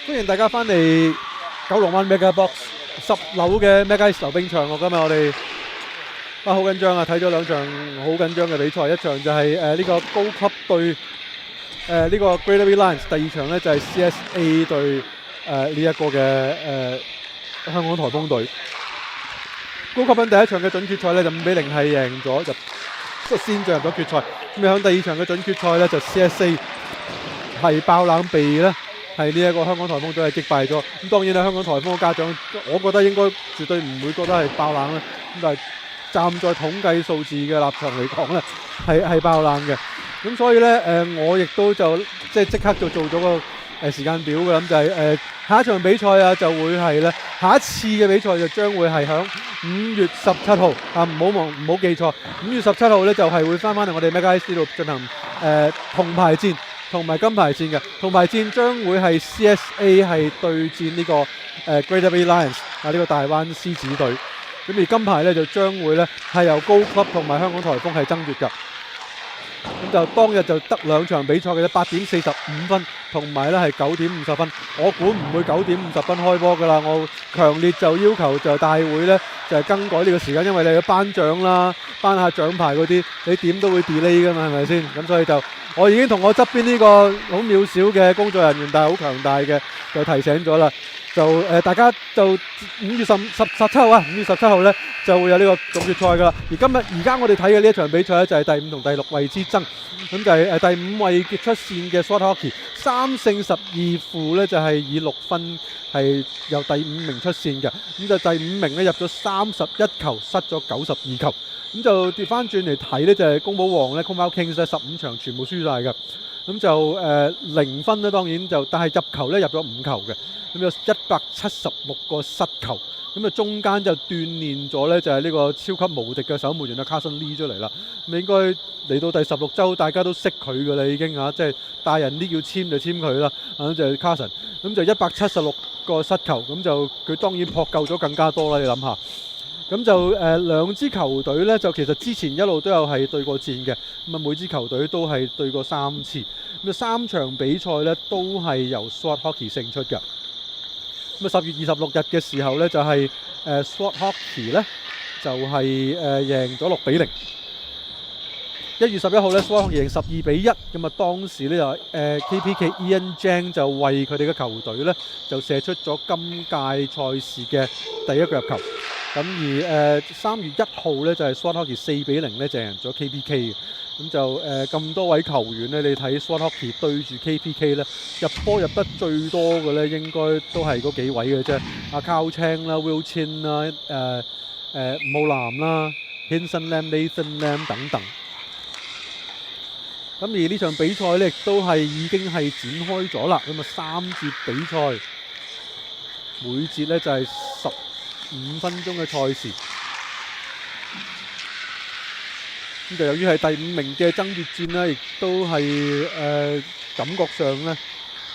歡迎大家翻嚟九龍灣 Mega Box 10樓嘅 Mega East 溜冰場。今日我哋好緊張啊！睇咗兩場好緊張嘅比賽，一場就係呢個高級對呢個 Greater Bay Lions，第二場呢就係 CSA 對呢一個嘅香港颱風隊。高級班第一場嘅準決賽呢就5-0係贏咗，就先進入咗決賽。咁響第二場嘅準決賽呢就 CSA 係爆冷被呢。係呢一個香港颱風隊係擊敗咗，咁當然啦，香港颱風嘅家長，我覺得應該絕對唔會覺得係爆冷啦。咁但係站在統計數字嘅立場嚟講咧，係爆冷嘅。咁所以咧我亦都就即刻就做咗個時間表嘅，咁就係下一場比賽啊，就會係咧下一次嘅比賽就將會係響5月17號啊，唔好記錯，5月17號咧就係會翻嚟我哋 Mega East 度進行銅牌戰。同埋金牌戰嘅銅牌戰將會係 CSA 係對戰呢個Greater Bay Lions 啊，呢個大灣獅子隊。咁而金牌咧就將會咧係由高級同埋香港颱風係爭奪㗎。咁就當日就得兩場比賽嘅啫，8:45分同埋咧係9:50分。我估唔會9:50分開波㗎啦。我強烈就要求就大會咧就係更改呢個時間，因為你嘅頒獎啦、頒下獎牌嗰啲，你點都會 delay 㗎嘛，係咪先？咁所以就我已經同我側邊呢個好渺小嘅工作人員，但係好強大嘅，就提醒咗啦。就大家就5月17號啊，5月17號咧就會有呢個總決賽噶啦。而家我哋睇嘅呢一場比賽咧就係第5同第6位之爭。咁就係第5位出線嘅 Sword Hockey 3勝12負咧，就係以6分係由第5名出線嘅。咁就第5名咧入咗31球，失咗92球。咁就跌翻轉嚟睇咧，就係宮保皇咧 Commonwealth Kings 咧15場全部輸晒嘅。咁就0分咧，當然就但係入球咧入咗5球嘅。咁有176個失球，咁啊中間就鍛鍊咗咧，就係呢個超級無敵嘅守門員啊 Carson Lee 出嚟啦。咁應該嚟到第16週，大家都識佢㗎啦已經嚇，即係大人啲要簽就簽佢啦。咁就係 Carson，咁就176個失球，咁就佢當然撲救咗更加多啦。你諗下，咁就兩支球隊咧，就其實之前一路都有係對過戰嘅，咁啊每支球隊都係對過3次，咁啊3場比賽咧都係由 Sword Hockey 勝出嘅。咁啊10月26日嘅時候咧，就係Sword Hockey 咧就係贏咗6-0。1月11號咧 Sword Hockey 贏12-1，咁啊當時咧就KPK Ian Jang 就為佢哋嘅球隊咧就射出咗今屆賽事嘅第一個入球。咁而3月1號咧就係 Sword Hockey 4-0咧就贏咗 KPK 嘅。咁就咁多位球員咧，你睇 Sword Hockey 對住 KPK 咧，入波入得最多嘅咧，應該都係嗰幾位嘅啫。阿 Carl Chang 啦、Will Chin 啦、武南啦、Hinson Lam、Nathan Lam 等等。咁而呢場比賽咧，亦都係已經係展開咗啦。咁啊3節比賽，每節咧就係15分鐘嘅賽事。咁就由於係第5名嘅爭奪戰啦，亦都係感覺上咧，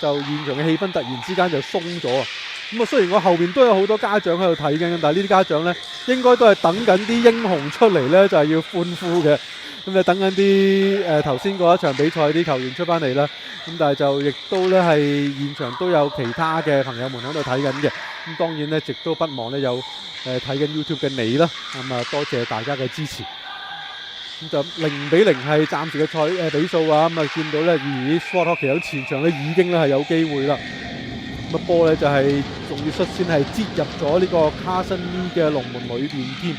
就現場嘅氣氛突然之間就鬆咗啊！咁啊，雖然我後邊都有好多家長喺度睇緊，但係呢啲家長咧應該都係等緊啲英雄出嚟咧，就係要歡呼嘅。咁就等緊啲頭先嗰一場比賽啲球員出翻嚟啦。咁但係就亦都咧係現場都有其他嘅朋友們喺度睇緊嘅。咁當然咧，亦都不忘咧有睇緊 YouTube 嘅你啦。咁啊，多謝大家嘅支持。咁就0-0係暫時嘅比數啊！咁啊見到咧，Sword Hockey 喺前場咧已經咧係有機會啦。咁啊波咧就係仲要率先係擠入咗呢個 Carson Lee 嘅龍門裏邊添。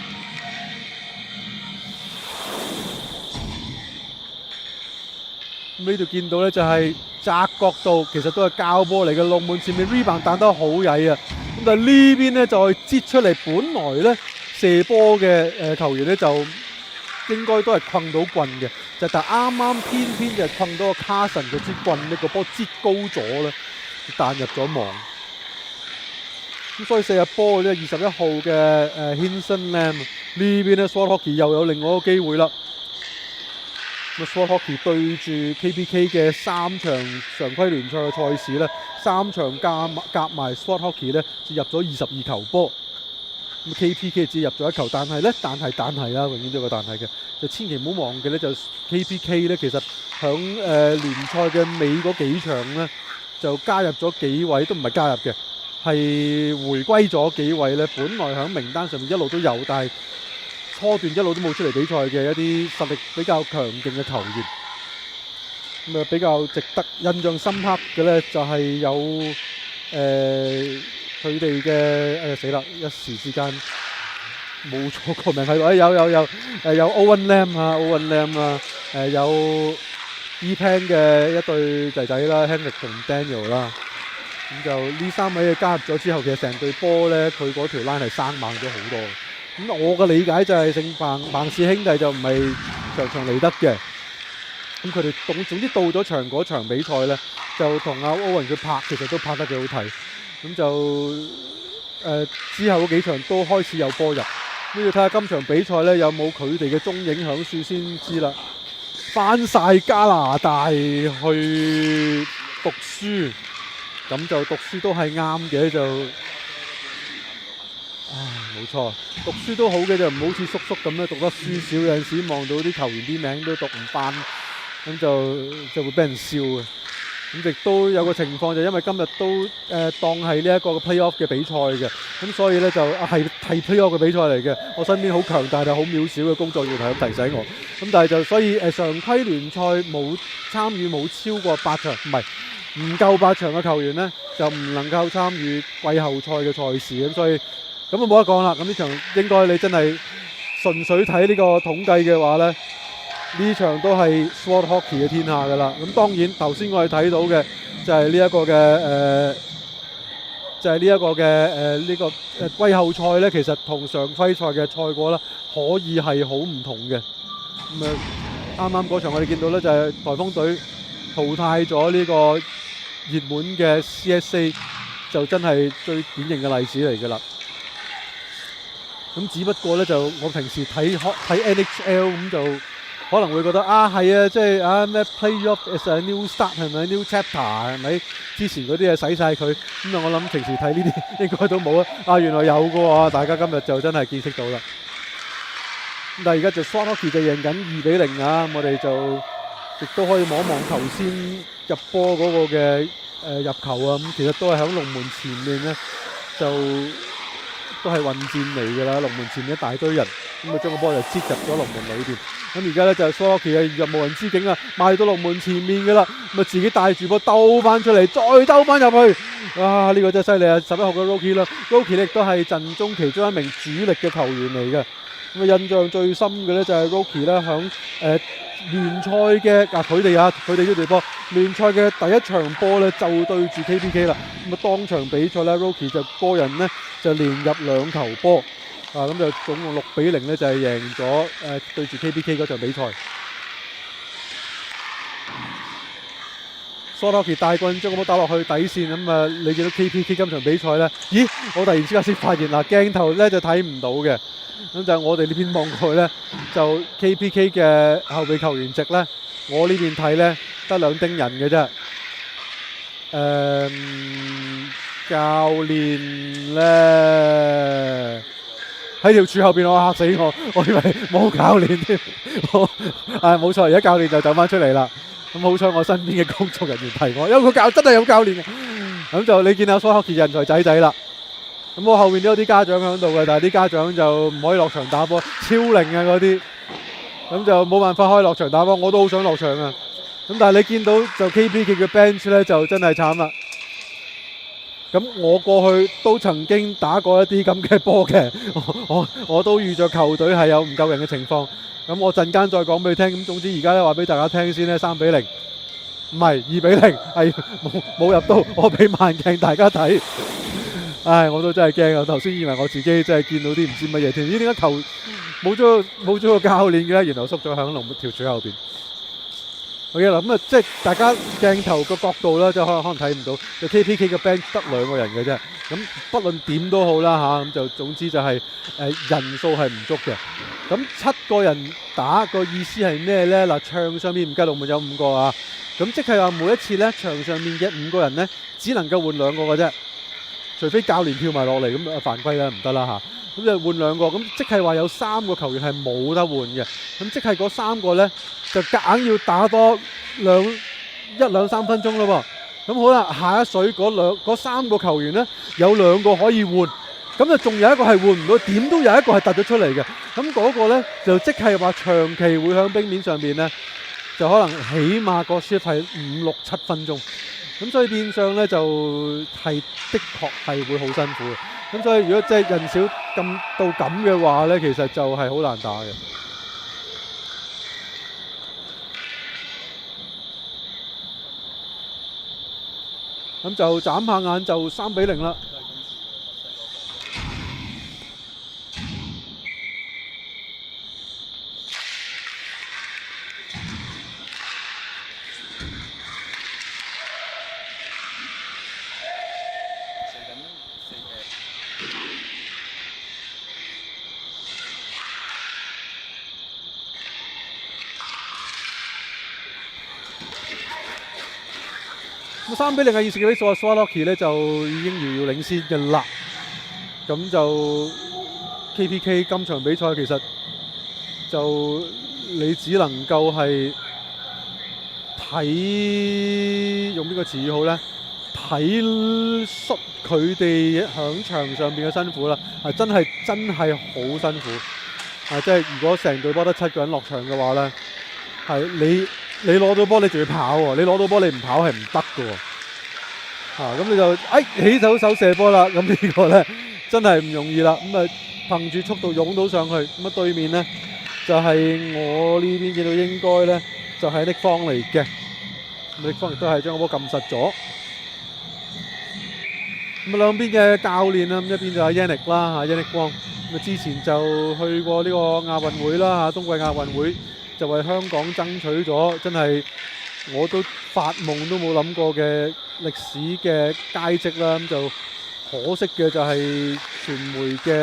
咁呢度見到咧就係窄角度，其實都係膠波嚟嘅，龍門前面 rebound 彈得好曳啊！咁但係呢邊咧就係擠出嚟，本來咧射波嘅球員咧就應該都係困到棍嘅，就但啱啱偏偏就困到個 Carson 嗰支棍呢個波擠高咗咧，彈入咗網。咁所以射入波咧21號嘅Hinson Lam 呢邊咧 Sword Hockey 又有另外一個機會啦。咁 Sword Hockey 對住 KPK 嘅3場常規聯賽嘅賽事咧，3場夾埋 Sword Hockey 咧就入咗22球波。咁 KPK 只入咗一球，但係咧，但係啦，永遠都有個但係嘅，就千祈唔好忘記咧，就 KPK 咧，其實響聯賽嘅尾嗰幾場咧，就加入咗幾位，都唔係加入嘅，係回歸咗幾位咧，本來響名單上面一路都有，但係初段一路都冇出嚟比賽嘅一啲實力比較強勁嘅球員。咁啊，比較值得印象深刻嘅咧，就係有佢哋嘅死啦！一時之間冇咗個名喺度。有 Owen Lam 啊，Owen Lam 啊，有 E-Pan 嘅一對仔仔啦 ，Henrik 同 Daniel 啦。咁就呢3位嘅加入咗之後，其實成隊波咧，佢嗰條 line 係生猛咗好多。咁我嘅理解就係姓彭氏兄弟就唔係場場嚟得嘅。咁佢哋總之到咗嗰場比賽咧，就同阿 Owen 佢拍，其實都拍得幾好睇。咁就之後嗰幾場都開始有波入。咁要睇下今場比賽咧有冇佢哋嘅蹤影響處先知啦。翻晒加拿大去讀書，咁就讀書都係啱嘅，就冇錯，讀書都好嘅，就唔好似叔叔咁樣讀得書少，有陣時望到啲球員啲名都讀唔翻。咁就會俾人笑嘅。咁亦都有個情況，就因為今日都當係呢一個 playoff 嘅比賽嘅，咁所以咧就係 playoff 嘅比賽嚟嘅。我身邊好強大但係好渺小嘅工作要提醒我。咁但係就所以常規聯賽冇參與冇超過8場，唔夠8場嘅球員咧，就唔能夠參與季後賽嘅賽事。咁所以咁就冇得講啦。咁呢場應該你真係純粹睇呢個統計嘅話咧，呢場都係 Sword Hockey 嘅天下㗎啦。咁當然頭先我哋睇到嘅就係呢一個嘅季後賽咧，其實同常規賽嘅賽果咧可以係好唔同嘅。咁啱啱嗰場我哋見到咧就係颱風隊淘汰咗呢個熱門嘅 CSA， 就真係最典型嘅例子嚟㗎啦。咁只不過咧就我平時睇 NHL 咁就可能會覺得係啊，即係咩 playoff is a new start 係咪 new chapter 係咪？之前嗰啲洗晒佢，咁我諗平時睇呢啲應該都冇啊。原來有嘅喎，大家今日就真係見識到啦。但係而家就 Sword Hockey 就贏緊2-0啊！我哋就亦都可以望一望頭先入波嗰個嘅入球啊！咁其實都係喺龍門前面咧，就都係混戰嚟㗎啦。龍門前面一大堆人，咁將個波就擠入咗龍門裏邊。咁而家咧就係 Sword Hockey 嘅入無人之境啊，賣到龍門前面㗎啦，咁自己帶住波兜翻出嚟，再兜翻入去。呢個真係犀利啊！11號嘅 Rocky 啦 ，Rocky 亦都係陣中其中一名主力嘅球員嚟嘅。咁印象最深嘅咧就係 Rocky 咧響聯賽嘅佢哋呢隊波聯賽嘅第一場波咧就對住 KPK 啦。咁當場比賽咧 Rocky 就個人咧就連入2球波。咁就總共6-0咧，就係贏咗對住 KPK 嗰場比賽。Sword Hockey 大棍將個波打落去底線，咁你見到 KPK 今場比賽咧，咦？我突然之間先發現鏡頭咧就睇唔到嘅，咁就我哋呢邊望過去咧，就 KPK 嘅後備球員席咧，我呢邊睇咧得2丁人嘅啫。教練咧喺條柱後邊，我嚇死我以為冇教練添。冇錯，而家教練就走翻出嚟啦。咁好彩我身邊嘅工作人員提我，因為真係有教練嘅。咁就你見到 Sword Hockey 人才仔仔啦。咁我後面都有啲家長喺度嘅，但係啲家長就唔可以落場打波，超齡啊嗰啲。咁就冇辦法可以落場打波，我都好想落場啊。咁但係你見到就 KPK 嘅 bench 咧就真係慘啦。咁我過去都曾經打過一啲咁嘅波嘅，我都預咗球隊係有唔夠人嘅情況。咁我陣間再講俾你聽。咁總之而家咧話俾大家聽先咧，3-0，唔係2-0，係冇入到。我俾慢鏡大家睇。我都真係驚啊！頭先以為我自己真係見到啲唔知乜嘢添。咦？點解球冇咗個教練嘅咧？原來縮咗響龍條柱後邊。OK 啦，咁即係大家鏡頭個角度啦，就可能睇唔到。就 KPK 嘅 bench 得2個人嘅啫。咁不論點都好啦咁就總之就係人數係唔足嘅。咁7個人打個意思係咩咧？場上面唔計龍門有5個啊。咁即係話每一次咧，場上面嘅5個人咧，只能夠換2個嘅啫。除非教練跳埋落嚟，咁犯規啦，唔得啦咁就換兩個，咁即係話有3個球員係冇得換嘅，咁即係嗰3個咧就夾硬要打多1兩3分鐘咯喎。咁好啦，下一水嗰3個球員咧有2個可以換，咁就仲有一個係換唔到，點都有一個係突咗出嚟嘅。咁嗰個咧就即係話長期會喺冰面上邊咧，就可能起碼個 shift 係5、6、7分鐘。咁所以變相咧就係的確係會好辛苦嘅。咁所以如果即係人少到咁嘅話咧，其實就係好難打嘅。咁就眨下眼就3-0啦。咁3-0嘅意思嘅數 Swarovski 咧就已經遙遙領先嘅啦。咁就 KPK 今場比賽其實就你只能夠係睇用邊個詞語好咧？睇出佢哋喺場上邊嘅辛苦啦，係真係好辛苦。即係如果成隊波得7個人落場嘅話咧，係你攞到波你仲要跑喎，你攞到波你唔跑係唔得嘅喎。咁你就起手射波啦，咁呢個咧真係唔容易啦。咁啊憑住速度湧到上去，咁啊對面咧就係我呢邊見到應該咧就係Nick方嚟嘅。Nick方亦都係將個波撳實咗。咁啊兩邊嘅教練啦，咁一邊就係 Yannick 啦，Yannick Wong。咁啊之前就去過呢個亞運會啦，冬季亞運會就為香港爭取咗，真係我都發夢都冇諗過嘅歷史嘅佳績啦。咁就可惜嘅就係傳媒嘅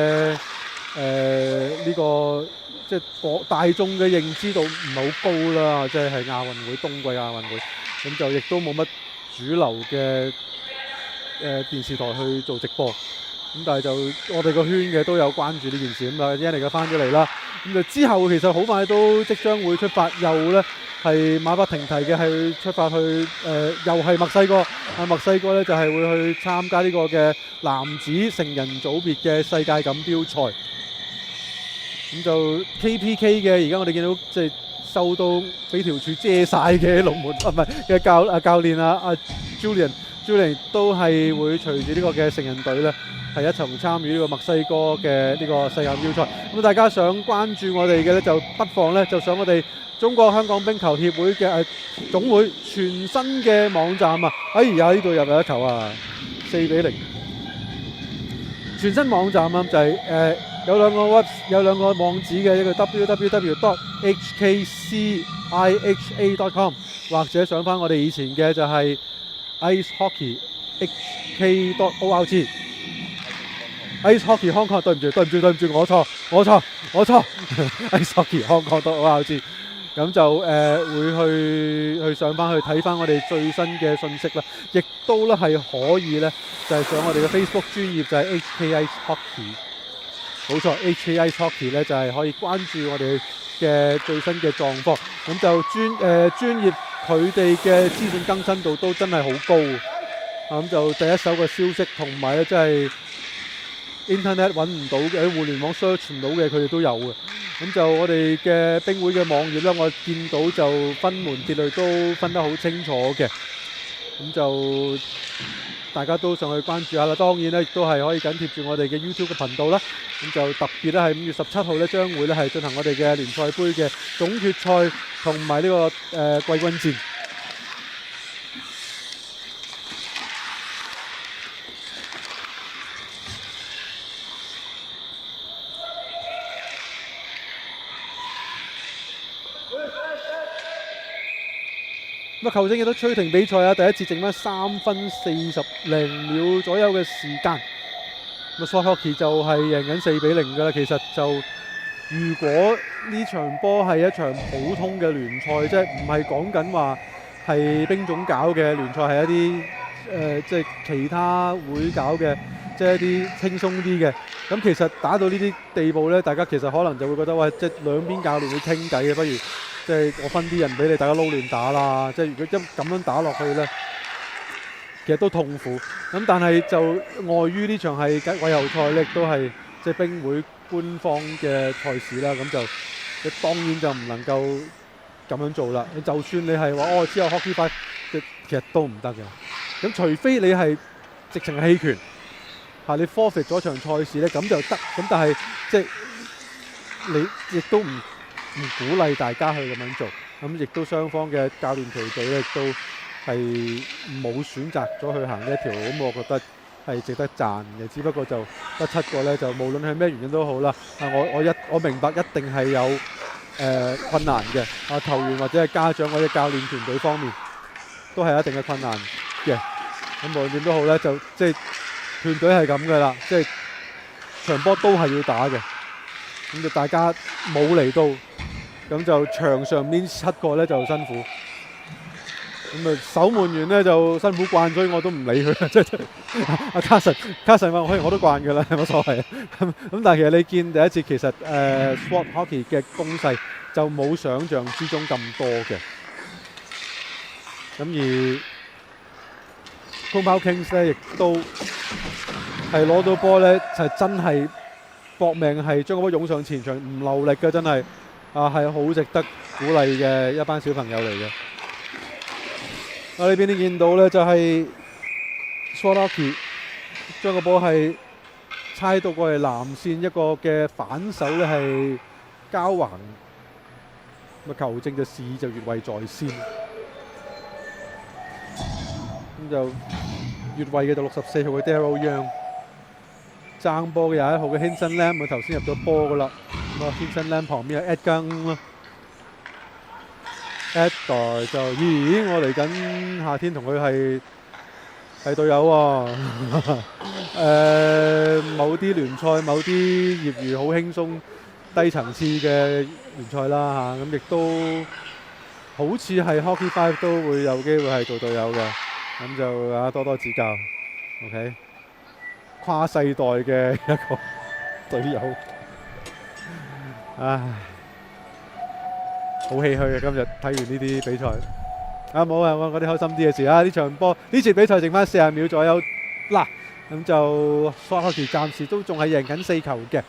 呢個即係大眾嘅認知度唔係好高啦，即係亞運會冬季亞運會，咁就亦都冇乜主流嘅電視台去做直播。咁但係就我哋個圈嘅都有關注呢件事。咁啊 Yannick 嘅翻咗嚟啦。咁就之後其實好快都即將會出發，又咧係馬不停蹄嘅係出發去又係墨西哥。墨西哥咧就係會去參加呢個嘅男子成人組別嘅世界錦標賽。咁就 KPK 嘅而家我哋見到即係收到俾條柱遮晒嘅龍門唔係嘅教練Julian 都係會隨住呢個嘅成人隊咧係一齊參與呢個墨西哥嘅呢個世界錦標賽。咁大家想關注我哋嘅咧，就不妨咧就上我哋中國香港冰球協會嘅總會全新嘅網站啊！呢度入咗一球啊，4-0。全新網站啊，就係有兩個網址嘅，一個 www.hkciha.com 或者上翻我哋以前嘅就係 icehockeyhk.org。Ice Hockey Hong Kong， 對唔住，我錯，Ice Hockey Hong Kong.org。咁就會去上翻去睇翻我哋最新嘅信息啦，亦都咧係可以咧就係上我哋嘅 Facebook 專頁就係 HK Ice Hockey， 冇錯 HK Ice Hockey 咧就係可以關注我哋嘅最新嘅狀況。咁就專業佢哋嘅資訊更新度都真係好高。咁就第一手嘅消息同埋咧即係 Internet 揾唔到嘅，喺互聯網 search 唔到嘅，佢哋都有嘅。咁就我哋嘅冰會嘅網頁咧，我見到就分門別類都分得好清楚嘅。咁就大家都上去關注下啦。當然咧，亦都係可以緊貼住我哋嘅 YouTube 嘅頻道啦。咁就特別咧係5月17號咧，將會咧係進行我哋嘅聯賽杯嘅總決賽同埋呢個季軍戰。咁球證亦都吹停比賽啊！第一節剩翻3分40零秒左右嘅時間。咁 Swarovski 就係贏緊4-0㗎啦。其實就如果呢場波係一場普通嘅聯賽，即係唔係講緊話係冰總搞嘅聯賽，係一啲即係其他會搞嘅即係一啲輕鬆啲嘅。咁其實打到呢啲地步咧，大家其實可能就會覺得喂，即係兩邊教練會傾偈嘅，不如即係我分啲人俾你，大家撈亂打啦。即係如果咁樣打落去咧，其實都痛苦。咁但係就礙於呢場係季後賽咧，亦都係即係冰會官方嘅賽事啦，咁就你當然就唔能夠咁樣做啦。你就算你係話之後 Hockey 5，其實都唔得嘅。咁除非你係直情係棄權，你 forfeit 咗場賽事咧，咁就得。咁但係即係你亦都唔鼓勵大家去咁樣做。咁亦都雙方嘅教練團隊咧，亦都係冇選擇咗去行呢一條。咁我覺得係值得讚嘅。只不過就得7個咧，就無論係咩原因都好啦。我明白一定係有困難嘅。球員或者係家長或者教練團隊方面都係一定嘅困難嘅。咁無論點都好咧，就即係團隊係咁噶啦，即係場波都係要打嘅。咁就大家冇嚟到，咁就場上面7個咧就辛苦。咁啊守門員咧就辛苦慣，所以我都唔理佢。即係阿卡神話我都慣㗎啦，冇所謂。咁但係其實你見第一次其實Sport Hockey 嘅攻勢就冇想像之中咁多嘅。咁而Compound Kings 咧亦都係攞到波咧，就真係搏命係將個波湧上前場，唔流力嘅真係係好值得鼓勵嘅一班小朋友嚟嘅。呢邊你見到咧就係 Sport Hockey 將個波係猜到過嚟藍線，一個嘅反手咧係交橫，咁球證就示意就越位在先。咁就越位嘅就64號嘅 Daryl Young， 爭波嘅21號嘅 Hinson Lam， 佢頭先入咗波噶啦。咁啊 Hinson Lam 旁邊有 Edgar 咯。Edgar 就我嚟緊夏天同佢係隊友喎。某啲聯賽、某啲業餘好輕鬆低層次嘅聯賽啦嚇，咁亦都好似係 Hockey 5都會有機會係做隊友嘅。咁就多多指教 ，OK？ 跨世代嘅一個隊友，唉，好唏噓啊！今日睇完呢啲比賽，冇啊，我啲開心啲嘅事啊！呢場波呢次比賽剩翻40秒左右，嗱，咁就 Sport Hockey 暫時都仲係贏緊4球嘅。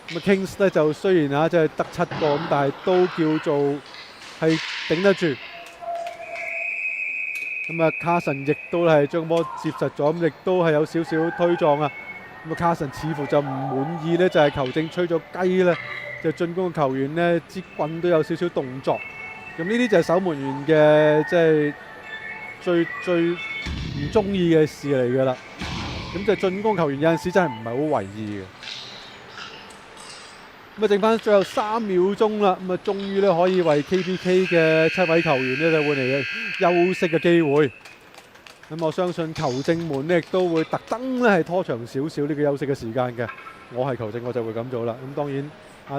咁 Kings 咧就雖然即係得7個，咁但係都叫做係頂得住。咁Carson 亦都係將波接實咗，咁亦都係有少少推撞啊。咁Carson 似乎就唔滿意咧，就係球證吹咗雞咧，就進攻嘅球員咧支棍都有少少動作。咁呢啲就係守門員嘅即係最唔中意嘅事嚟㗎啦。咁就進攻球員有陣時真係唔係好為意嘅。咁剩翻最後3秒鐘啦，咁終於咧可以為 KPK 嘅7位球員咧就換嚟嘅休息嘅機會。咁我相信球證們咧亦都會特登咧係拖長少少呢個休息嘅時間嘅。我係球證我就會咁做啦。咁當然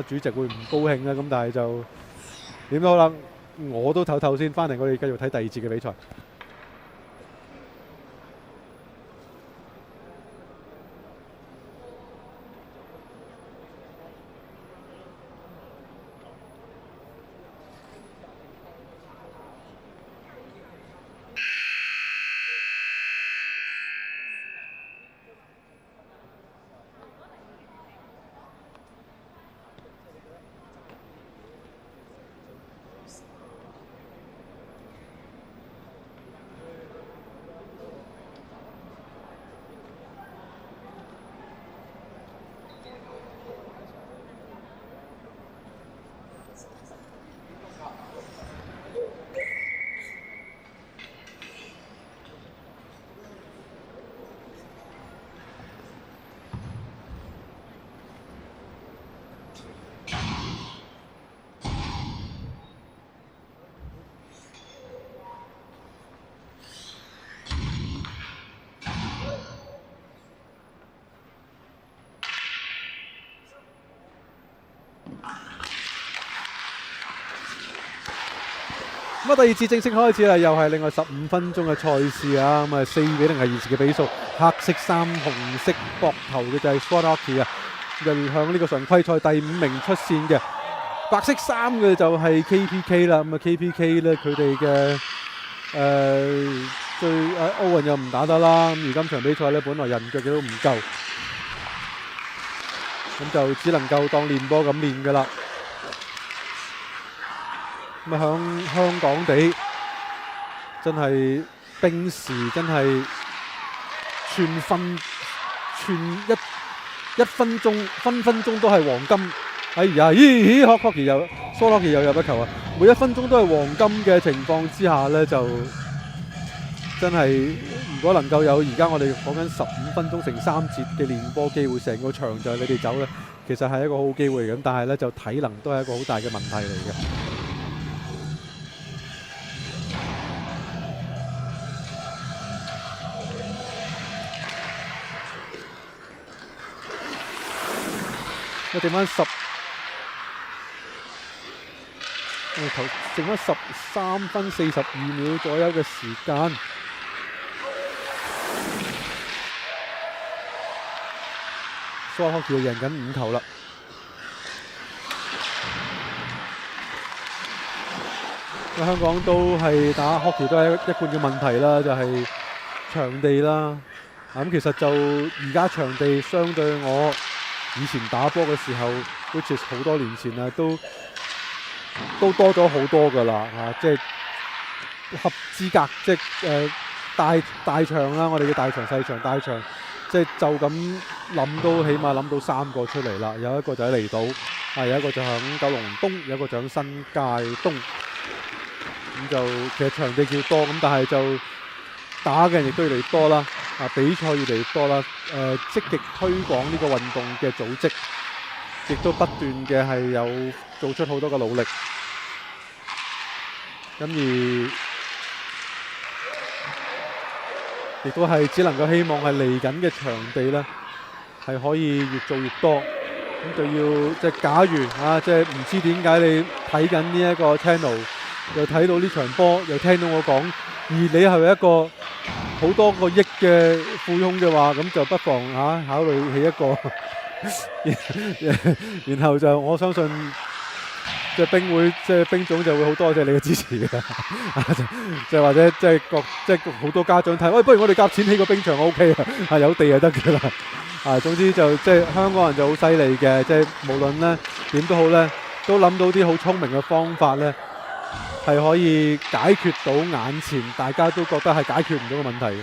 主席會唔高興啦，咁但係就點都好啦，我都唞唞先，翻嚟我哋繼續睇第2節嘅比賽。咁啊，第二節正式開始啦，又係另外15分鐘嘅賽事啊。咁啊，4-0係現時嘅比數。黑色衫、紅色膊頭嘅就係 Sport Hockey 啊，就向呢個常規賽第5名出線嘅。白色衫嘅就係 KPK 啦。咁啊 KPK 咧，佢哋嘅最奧運又唔打得啦。咁而今場比賽咧，本來人腳亦都唔夠，咁就只能夠當練波咁練噶啦。咁啊，響香港地真係冰時真係全一分鐘分分鐘都係黃金。哎呀，咦 Hockey 又 Sport Hockey 又入一球啊！每一分鐘都係黃金嘅情況之下呢，就真係如果能夠有而家我哋講緊15分鐘乘3節嘅練波機會，成個場就係你哋走呢，其實係一個好機會咁，但係呢，就體能都係一個好大嘅問題嚟嘅。我剩翻13分42秒左右嘅時間。Sport Hockey贏緊5球啦。香港都係打 Hockey 都係一貫嘅問題啦，就係場地啦。咁其實就而家場地相對我以前打波嘅時候 ，which is 好多年前啦，都多咗好多噶啦嚇，即係合資格，即係大場啦，我哋嘅大場細場大場，即係就咁諗都起碼諗到3個出嚟啦。有一個就喺離島，有一個就響九龍東，有一個就響新界東。咁就其實場地叫多，咁但係就打嘅人亦都越嚟越多啦。比賽越嚟越多啦。積極推廣呢個運動嘅組織，亦都不斷嘅係有做出好多嘅努力。咁而亦都係只能夠希望係嚟緊嘅場地呢，係可以越做越多。咁就要即係假如即係唔知點解你睇緊呢一個 channel，又睇到呢場波，又聽到我講，而你係一個好多個億嘅富翁嘅話，咁就不妨考慮起一個，然後就我相信即係冰會，即係冰總就會好多謝你嘅支持嘅，即係或者即係好多家長睇，喂，不如我哋夾錢起個冰場 OK 啊，有地就得㗎啦，總之就即係香港人就好犀利嘅，即係無論咧點都好咧，都諗到啲好聰明嘅方法咧。係可以解決到眼前大家都覺得係解決唔到嘅問題嘅，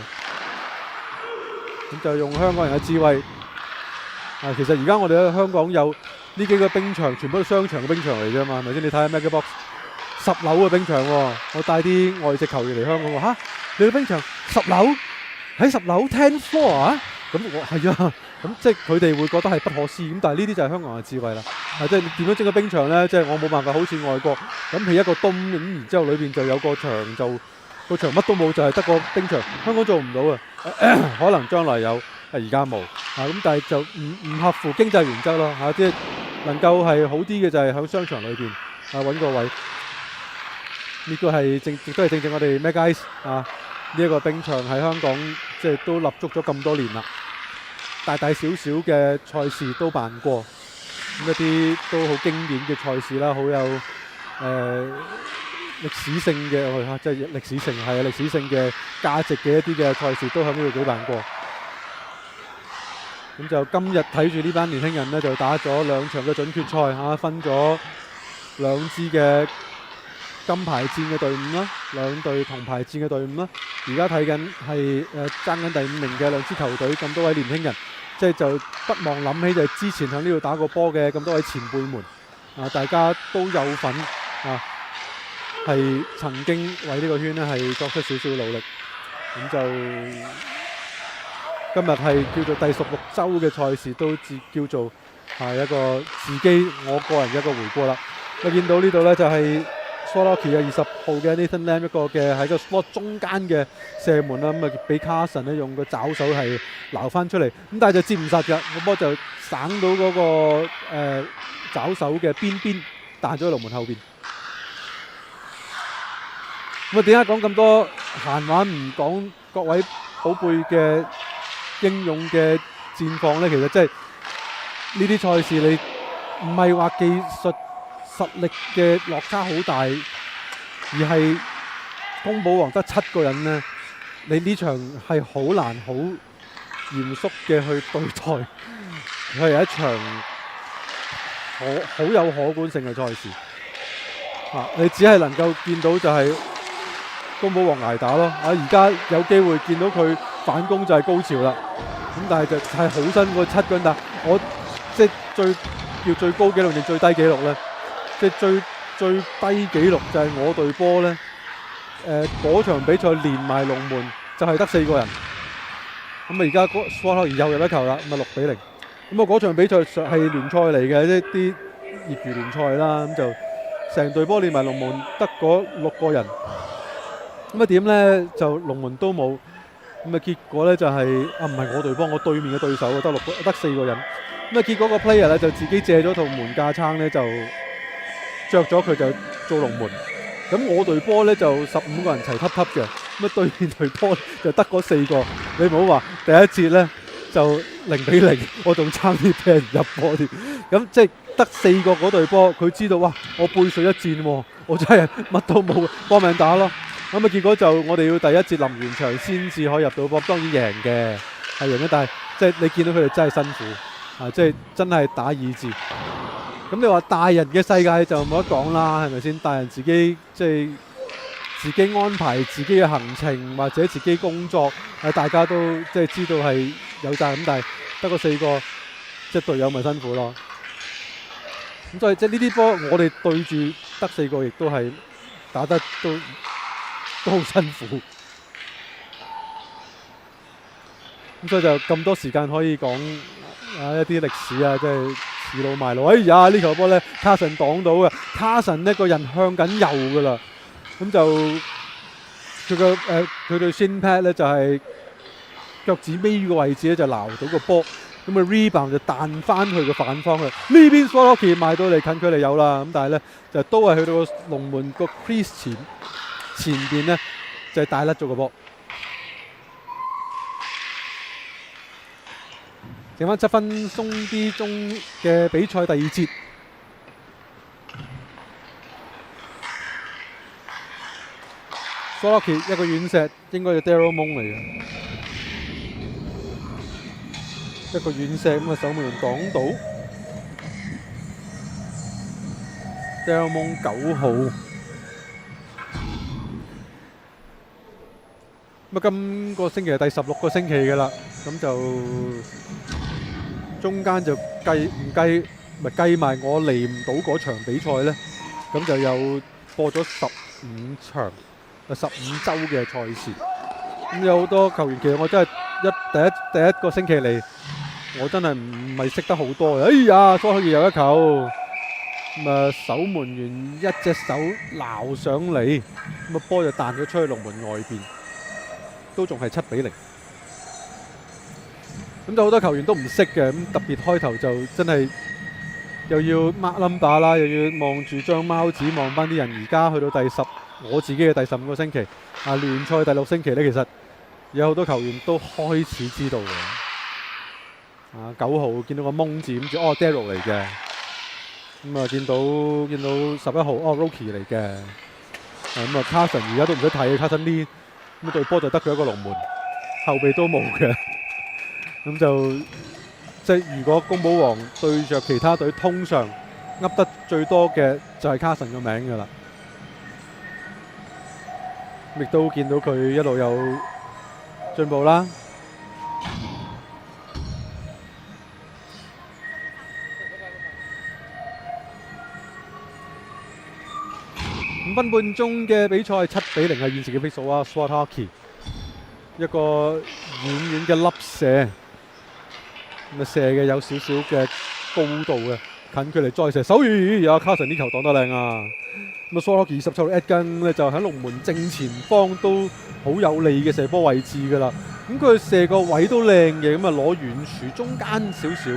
咁就用香港人嘅智慧。其實而家我哋喺香港有呢幾個冰場，全部都係商場嘅冰場嚟啫嘛，係咪先？你睇下 Mega Box 10樓嘅冰場喎，我帶啲外籍球員嚟香港話你個冰場10樓喺10樓10 floor 啊？咁我係啊，咁即係佢哋會覺得係不可思議。咁但係呢啲就係香港人嘅智慧啦。即係點樣整個冰場咧？即係我冇辦法好似外國咁起一個冬，咁然之後裏邊就有個場，就個場乜都冇，就係得個冰場。香港做唔到啊，可能將來有，而家冇。咁但係就唔合乎經濟原則咯。即係能夠係好啲嘅就係喺商場裏邊揾個位。呢個係亦都係正正我哋 Mega Ice 呢一個冰場喺香港即係都立足咗咁多年啦，大大小小嘅賽事都辦過。一啲都好經典嘅賽事啦，好有歷史性嘅，即係歷史性嘅價值嘅一啲嘅賽事都喺呢度舉辦過。咁就今日睇住呢班年輕人呢，就打咗2場嘅準決賽分咗2支嘅金牌戰嘅隊伍啦，2隊銅牌戰嘅隊伍啦。而家睇緊係爭緊第5名嘅2支球隊，咁多位年輕人。即係就不忘諗起就之前喺呢度打過波嘅咁多位前輩們，大家都有份係曾經為呢個圈呢係作出少少努力。咁就今日係叫做第16週嘅賽事，都叫做係一個自己我個人嘅一個回顧啦。我見到呢度呢就係 Sport Hockey 嘅20號嘅 Nathan Lam 一個嘅喺個 spot 中間嘅射門啦，咁俾 Carson 咧用個爪手係撈翻出嚟，咁但係就接唔實㗎，個波就省到嗰個爪手嘅邊彈咗去龍門後邊。咁啊，點解講咁多閒話唔講各位寶貝嘅英勇嘅戰況呢？其實即係呢啲賽事你唔係話技術實力嘅落差好大，而係公保王得7個人呢，你呢場係好難好嚴肅嘅去對待，佢係一場好有可觀性嘅賽事。你只係能夠見到就係公保王捱打咯。而家有機會見到佢反攻就係高潮啦。咁但係就係好辛苦7個人打。我即係最高紀錄定最低紀錄呢？即係最低紀錄就係我隊波呢。嗰場比賽連埋龍門就係得4個人。咁而家SWAT Hockey又入一球啦，咁6-0。咁嗰場比賽係聯賽嚟嘅，即係啲業餘聯賽啦。咁就成隊波連埋龍門得嗰6個人。咁點呢？就龍門都冇。咁結果呢就係唔係我隊波，我對面嘅對手得4個人。咁結果個 player 呢就自己借咗套門架撐呢，就着咗佢就做龍門。咁我隊波呢就15個人齊揼揼嘅。咁對面隊波就得嗰4個。你唔好話第一節呢就0-0，我仲差啲俾人入波添。咁即係得4個嗰隊波，佢知道哇，我背水一戰喎，我真係乜都冇，搏命打咯。咁結果就我哋要第一節臨完場先至可以入到波，當然贏嘅係贏嘅，但係即係你見到佢哋真係辛苦即係真係打意志。咁你話大人嘅世界就冇得講啦，係咪先？大人自己即係自己安排自己嘅行程或者自己工作，大家都即係知道係有責任，但係得個4個即係隊友咪辛苦咯。咁所以即係呢啲波，我哋對住得4個，亦都係打得都好辛苦。咁所以就咁多時間可以講一啲歷史啊，即係恃老賣老。哎呀，呢球波呢，卡神擋到嘅，卡神呢個人向緊右噶啦，咁就佢對 shin pad 呢，就係腳趾尾個位置呢，就撈到個波，咁啊 rebound 就彈翻去個反方向。呢邊 SWAT Hockey 賣到嚟近距離有啦，咁但係呢，就都係去到個龍門個 crease 前邊呢，就係帶甩咗個波。剩翻7分鐘啲鐘嘅比賽第2節。SWAT Hockey 一個遠射，應該係 Daryl Mong 嚟嘅。一個遠射咁啊，守門員擋到。Daryl Mong 9號。咁啊，今個星期係第16個星期㗎啦，咁就中間就計埋我嚟唔到嗰場比賽呢，咁就有播咗15場15週嘅賽事。咁有好多球員，其實我真係第一個星期嚟，我真係唔係識得好多嘅。哎呀，SWAT Hockey有一球，咁啊守門員一隻手撈上嚟，咁啊波就彈咗出去龍門外邊。都仲係7-0，咁就好多球員都唔識嘅，咁特別開頭就真係又要 mark number 啦，又要望住張貓紙望翻啲人。而家去到我自己嘅第15個星期，聯賽第6星期呢，其實有好多球員都開始知道嘅。9號見到個蒙字，諗住Daryl 嚟嘅，咁啊見到11號Rocky 嚟嘅，咁啊 Carson 而家都唔使睇 Carson Lee。咁隊波就得佢一個龍門，後備都冇嘅。咁就即係如果公保王對着其他隊，通常噏得最多嘅就係卡神個名㗎啦。亦都見到佢一路有進步啦。5分半鐘嘅比賽7-0係現時嘅比數啊 ！SWAT Hockey 一個遠嘅粒射，咁啊射嘅有少少嘅高度嘅近距離再射，手語有卡神呢球擋得靚啊！咁啊 SWAT Hockey 27號 Edgen 咧就喺龍門正前方都好有利嘅射波位置㗎啦。咁佢射個位都靚嘅，咁啊攞遠處中間少少，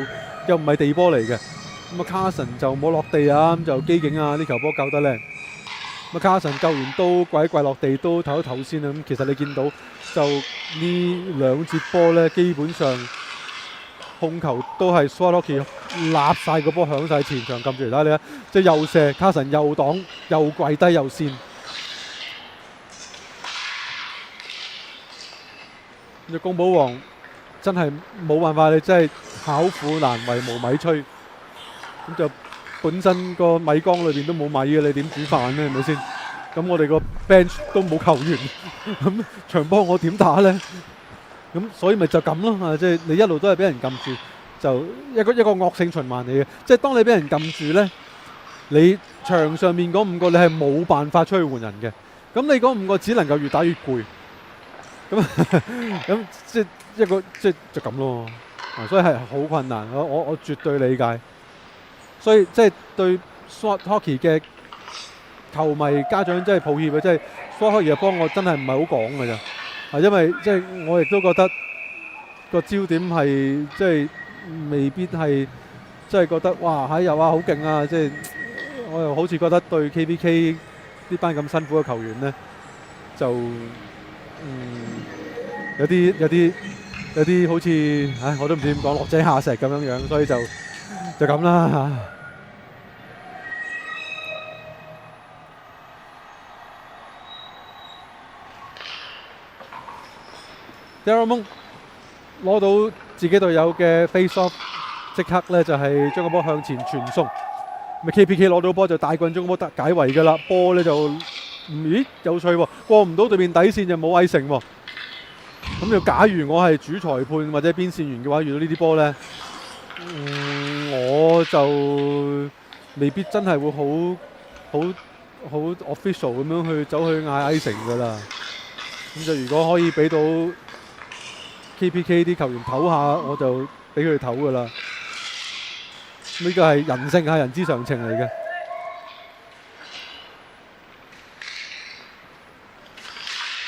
又唔係地波嚟嘅。咁啊卡神就冇落地啊，咁就機警啊！呢球波救得靚。咁卡神救完都跪落地都唞一唞先啦。咁其實你見到就呢兩節波咧，基本上控球都係 Squad Hockey 立晒個波響晒前場撳住嚟睇你啊！即係又射，卡神又擋又跪低又跣。隻宮保王真係冇辦法，你真係巧婦難為無米炊。咁就本身個米缸裏邊都冇米嘅，你點煮飯呢？係咪先？咁我哋個 bench 都冇球員，咁場波我點打呢？咁所以咪就咁咯，即係你一路都係俾人撳住，就一個惡性循環嚟嘅。即係當你俾人撳住呢，你場上面嗰5個你係冇辦法出去換人嘅。咁你嗰5個只能夠越打越攰。咁即係一個即係就咁咯。所以係好困難，我絕對理解。所以即係對 Squad Hockey 嘅球迷家長真係抱歉啊！即係 Squad Hockey 嘅幫我真係唔係好講㗎咋。因為即係我亦都覺得個焦點係即係未必係即係覺得哇又話好勁啊！即係我又好似覺得對 KPK 呢班咁辛苦嘅球員呢，就有啲好似我都唔知點講落井下石咁樣，所以就咁啦嚇。Darryl Monk 攞到自己隊友嘅 face off， 即刻咧就係將個波向前傳送。咁 KPK 攞到波就大棍將個波解圍㗎啦，波咧就有趣喎，過唔到對面底線就冇icing喎。咁就假如我係主裁判或者邊線員嘅話，遇到呢啲波咧，我就未必真係會好 official 咁樣去走去嗌icing㗎啦。咁就如果可以俾到KPK 啲球員唞下，我就俾佢哋唞㗎啦。呢個係人性，係人之常情嚟嘅。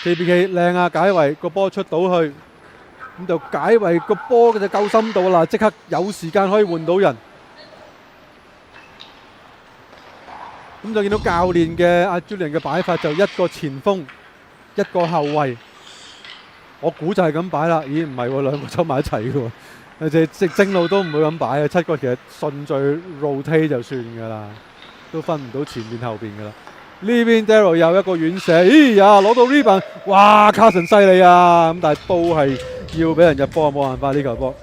KPK 靚啊，解圍個波出到去，咁就解圍個波就夠深度啦，即刻有時間可以換到人。咁就見到教練嘅阿 Julian 嘅擺法就一個前鋒，一個後衞。我估就係咁擺啦。咦，唔係喎，兩個走埋一齊嘅喎。直正路都唔會咁擺嘅，7個其實順序 rotate 就算㗎啦，都分唔到前面後邊㗎啦。呢邊 Darryl 有一個遠射，咦呀攞到 rebound， 哇卡神犀利啊！咁但係都係要俾人入波，冇辦法呢球波。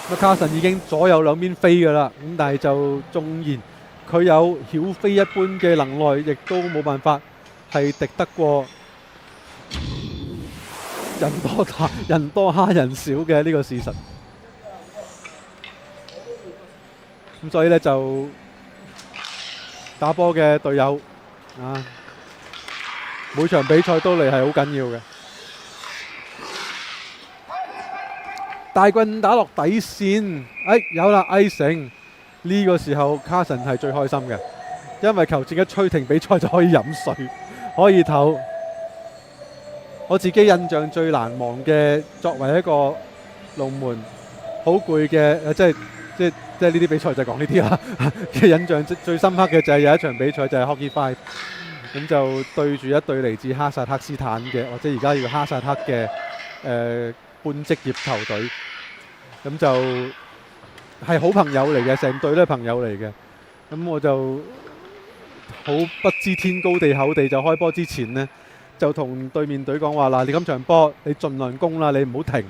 咁卡神已經左右兩邊飛㗎啦，咁但係就縱然佢有曉飛一般嘅能耐，亦都冇辦法係敵得過人多蝦人少嘅呢個事實。咁所以呢就打波嘅隊友每場比賽都嚟係好緊要嘅。大棍打落底線，有啦icing。呢個時候卡神係最開心嘅，因為球證一吹停比賽就可以飲水，可以唞。我自己印象最難忘嘅，作為一個龍門好攰嘅，即係呢啲比賽就講呢啲啦。嘅印象最深刻嘅就係有一場比賽就係 Hockey 5，咁就對住一隊嚟自哈薩克斯坦嘅，或者而家叫哈薩克嘅半職業球隊，咁就係好朋友嚟嘅，成隊都係朋友嚟嘅。咁我就好不知天高地厚地就開波之前呢，就同對面隊講話嗱，你今場波你盡量攻啦，你唔好停。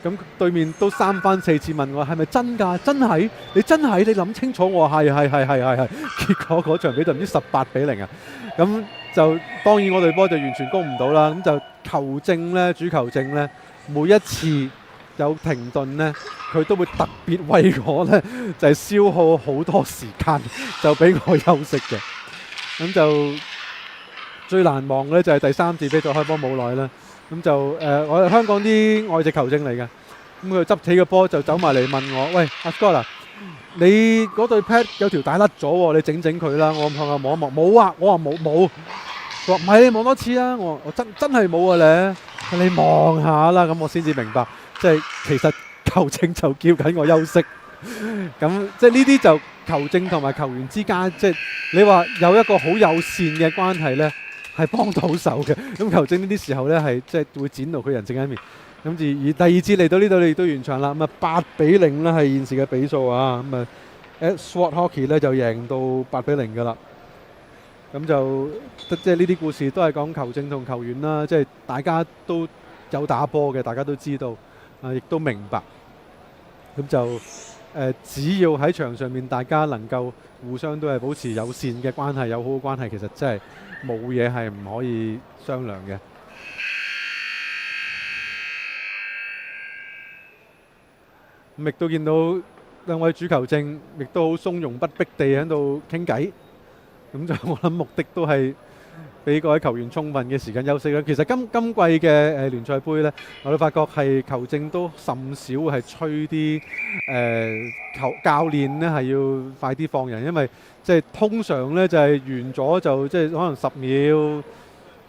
咁對面都3番4次問我係咪真㗎？真係？你真係？你諗清楚？我話係。結果嗰場比就唔知18-0啊。咁就當然我隊波就完全攻唔到啦。咁就球證呢，主球證呢，每一次有停頓呢，佢都會特別為我呢，就係消耗好多時間，就俾我休息嘅。咁就最難忘呢，就係第3次比賽開波冇耐啦。咁就我係香港啲外籍球證嚟嘅，咁佢執起個波就走埋嚟問我：喂，阿 Scott 啊，你嗰對 pad 有條帶甩咗喎，你整佢啦。我向下望一望，冇啊，我話冇。佢話唔係，你望多次啊。我真係冇啊咧，你望下啦。咁我先至明白，即係其實球證就叫緊我休息。咁即係呢啲就球證同埋球員之間，即係你話有一個好友善嘅關係呢，係幫到手嘅。咁球證呢啲時候呢，係即係會展露佢人性一面。咁而第二節嚟到呢度，亦都完場啦。咁啊8-0呢係現時嘅比數啊。咁啊 SWAT Hockey 呢就贏到8-0㗎啦。咁就即係呢啲故事都係講球證同球員啦，即係大家都有打波嘅，大家都知道啊，亦都明白。咁就只要喺場上面大家能夠互相都係保持友善嘅關係、友好嘅關係，其實真係冇嘢係唔可以商量嘅。咁亦都見到兩位主球證亦都好從容不迫地喺度傾偈。咁就我諗目的都係俾各位球員充分嘅時間休息啦。其實今季嘅聯賽杯呢，我哋發覺係球證都甚少係催啲教練呢係要快啲放人，因為即係通常呢就係完咗就即係可能10秒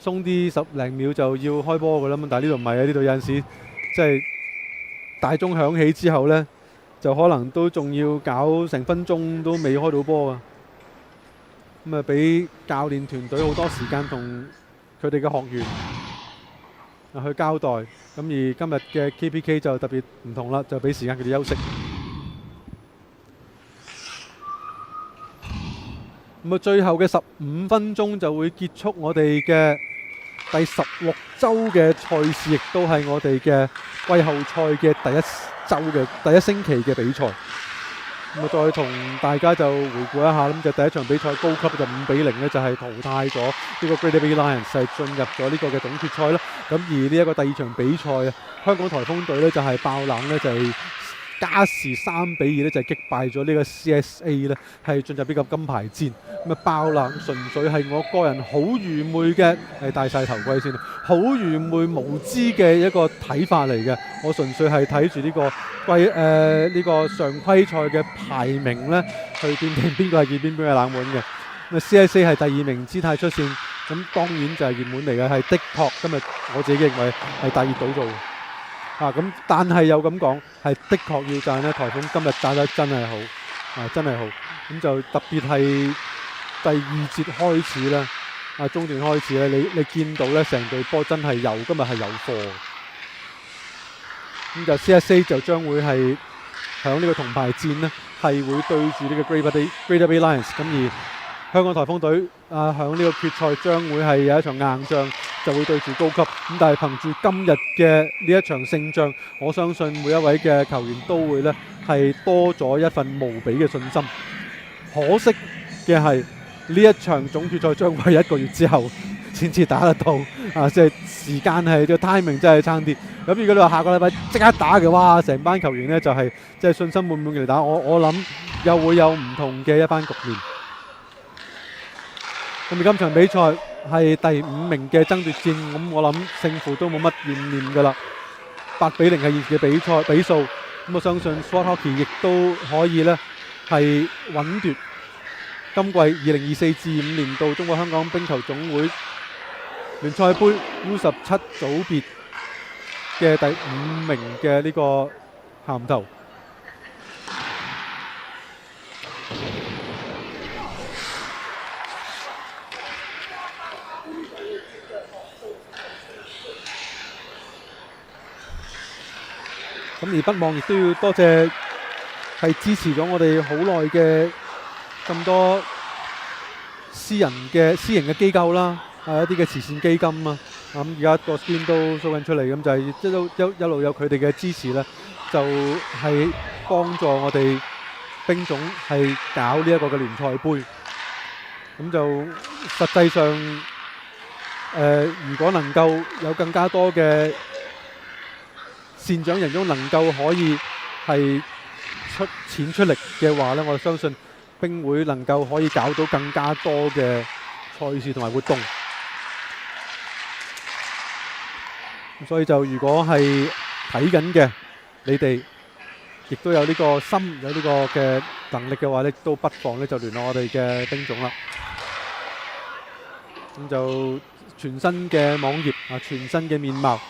鬆啲10零秒就要開波㗎啦嘛。但係呢度唔係啊，呢度有陣時即係大鐘響起之後呢，就可能都仲要搞成分鐘都未開到波啊。咁啊，俾教練團隊好多時間同佢哋嘅學員去交代。咁而今日嘅 KPK 就特別唔同啦，就俾時間佢哋休息。咁啊，最後嘅15分鐘就會結束我哋嘅第16週嘅賽事，亦都係我哋嘅季後賽嘅第一星期嘅比賽。咁啊，再同大家就回顧一下，咁就第一場比賽高級就5-0呢，就係淘汰咗呢個 Greater Bay Lions，係進入咗呢個嘅總決賽啦。咁而呢一個第二場比賽啊，香港颱風隊呢就係爆冷呢，就係加時3-2呢，就係擊敗咗呢個 CSA 呢，係進入呢個金牌戰。咁啊，爆冷純粹係我個人好愚昧嘅，戴晒頭盔先，好愚昧無知嘅一個睇法嚟嘅。我純粹係睇住呢個呢個常規賽嘅排名呢，去斷定邊個係熱門，邊個係冷門嘅。咁啊 CSA 係第2名姿態出線，咁當然就係熱門嚟嘅，係的確今日我自己認為係大熱倒灶啊。咁但係有咁講，係的確要讚呢，颱風今日打得真係好啊，真係好。咁就特別係第2節開始啦，中段開始咧，你見到咧成隊波真係今日係有貨。咁就 CSA 就將會係響呢個銅牌戰呢，係會對住呢個 Greater Bay Lions。咁而香港颱風隊響呢個決賽將會係有一場硬仗，就會對住高級。咁但係憑住今日嘅呢一場勝仗，我相信每一位嘅球員都會呢係多咗一份無比嘅信心。可惜嘅係呢一場總決賽將會1個月之後先至打得到啊！即係時間係個 timing 真係差啲。咁如果你話下個禮拜即刻打嘅話，成班球員呢就係即係信心滿滿嘅嚟打。我諗又會有唔同嘅一班局面。咁而今場比賽係第5名嘅爭奪戰，咁我諗勝負都冇乜懸念㗎啦。8-0係現時嘅比數。咁我相信 SWAT Hockey 亦都可以呢係穩奪今季2024-25年度中國香港冰球總會聯賽杯 U17 組別嘅第5名嘅呢個銜頭。咁而不忘亦都要多謝係支持咗我哋好耐嘅咁多私營嘅機構啦，一啲嘅慈善基金啊。咁而家個 screen 都 show 緊出嚟，咁就係一路有佢哋嘅支持咧，就係幫助我哋冰總係搞呢一個嘅聯賽杯。咁就實際上如果能夠有更加多嘅善長人翁能夠可以係出錢出力嘅話呢，我相信冰會能夠可以搞到更加多嘅賽事同埋活動。所以就如果係睇緊嘅你哋，亦都有呢個心有呢個嘅能力嘅話呢，都不妨呢就聯絡我哋嘅冰總啦。咁就全新嘅網頁啊，全新嘅面貌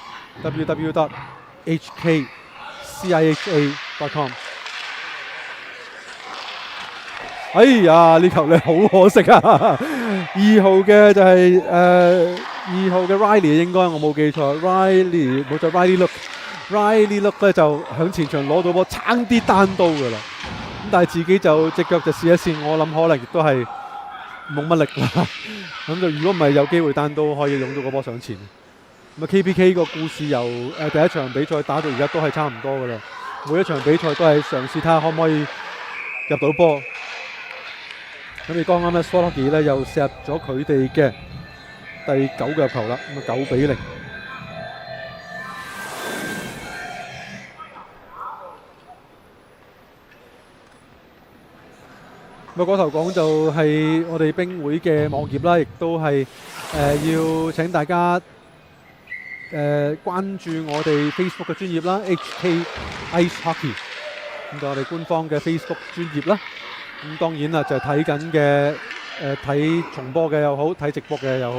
www.hkciha.com。哎呀，呢球咧好可惜啊！2號嘅就係2號嘅 Riley 應該我冇記錯，Riley 冇錯 Riley Look 咧就響前場攞到波，撐啲單刀噶啦。咁但係自己就隻腳就試一試，我諗可能亦都係冇乜力啦。咁就如果唔係有機會單刀可以用到個波上前。咁啊 KPK 個故事由第一場比賽打到而家都係差唔多噶啦，每一場比賽都係嘗試睇下可唔可以入到波。咁你剛啱咧 Swarovski 咧又射入咗佢哋嘅第9個入球啦，咁啊9-0。咁啊嗰頭講就係我哋冰會嘅網頁啦，亦都係要請大家關注我哋 Facebook 嘅專頁啦 ，HK Ice Hockey， 咁就我哋官方嘅 Facebook 專頁啦。咁當然啦，就係睇緊嘅睇重播嘅又好，睇直播嘅又好。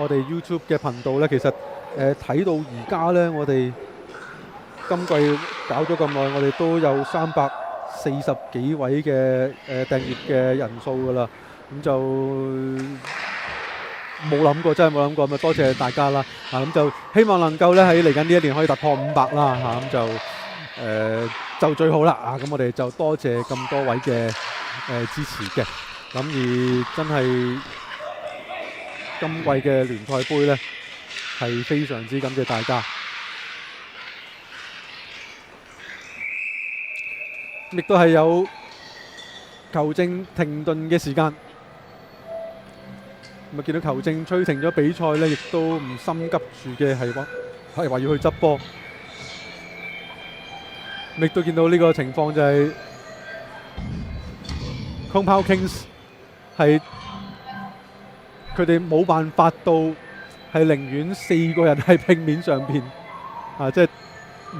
我哋 YouTube 嘅頻道咧，其實睇到而家咧，我哋今季搞咗咁耐，我哋都有340幾位嘅訂閱嘅人數噶啦。咁就冇諗過，真係冇諗過，咁啊多謝大家啦。咁就希望能夠咧喺嚟緊呢一年可以突破500啦。咁就就最好啦。咁我哋就多謝咁多位嘅支持嘅。咁而真係今季嘅聯賽杯咧，係非常之感謝大家。亦都係有球證停頓嘅時間。咁啊見到球證吹停咗比賽咧，亦都唔心急住嘅係話要去執波。亦都見到呢個情況就係 Kung Pao Kings 係佢哋冇辦法到係寧願4個人喺平面上邊即係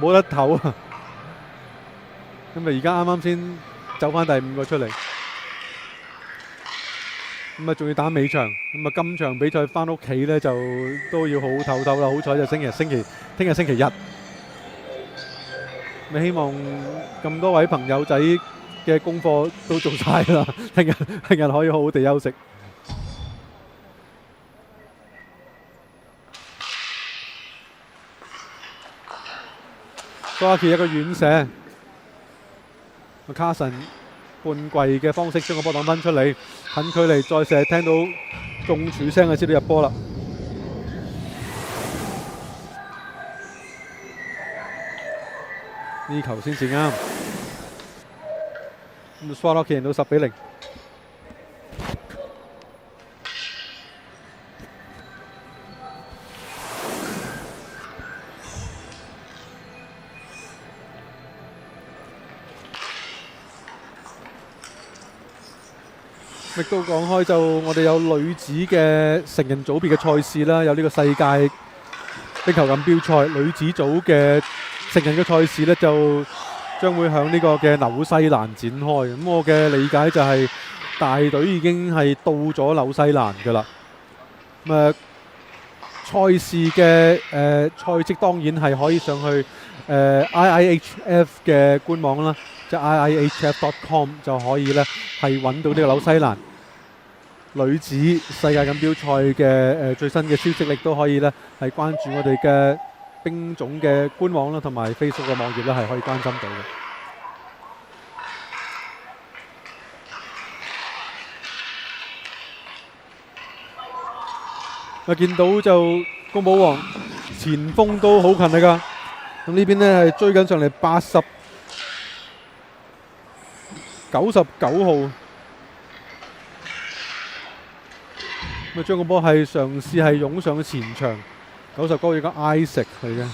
冇得唞啊！咁啊而家啱啱先走翻第5個出嚟，咁啊仲要打尾場，咁啊今場比賽翻屋企咧就都要好好唞唞啦。好彩就聽日星期一。咪希望咁多位朋友仔嘅功課都做晒啦，聽日可以好好地休息。Swarovski 一個遠射，Carson 半跪嘅方式將個波擋翻出嚟，近距離再射，聽到中柱聲就知道入波啦。呢球先至啱，咁 Swarovski 贏到10-0。亦都講開就我哋有女子嘅成人組別嘅賽事啦，有呢個世界冰球錦標賽女子組嘅成人嘅賽事呢，就將會響呢個嘅紐西蘭展開。咁我嘅理解就係大隊已經係到咗紐西蘭㗎啦。咁賽事嘅賽績當然係可以上去IIHF 嘅官網啦，即係 IIHF.com 就可以呢係揾到呢個紐西蘭女子世界錦標賽嘅最新嘅消息，亦都可以呢係關注我哋嘅冰總嘅官網啦，同埋 Facebook 嘅網頁咧係可以關心到嘅。見到就宮保王前鋒都好勤力㗎，咁呢邊呢係追緊上嚟99號。咁將個波係嘗試係湧上前場，99而家 Isaac 嚟嘅。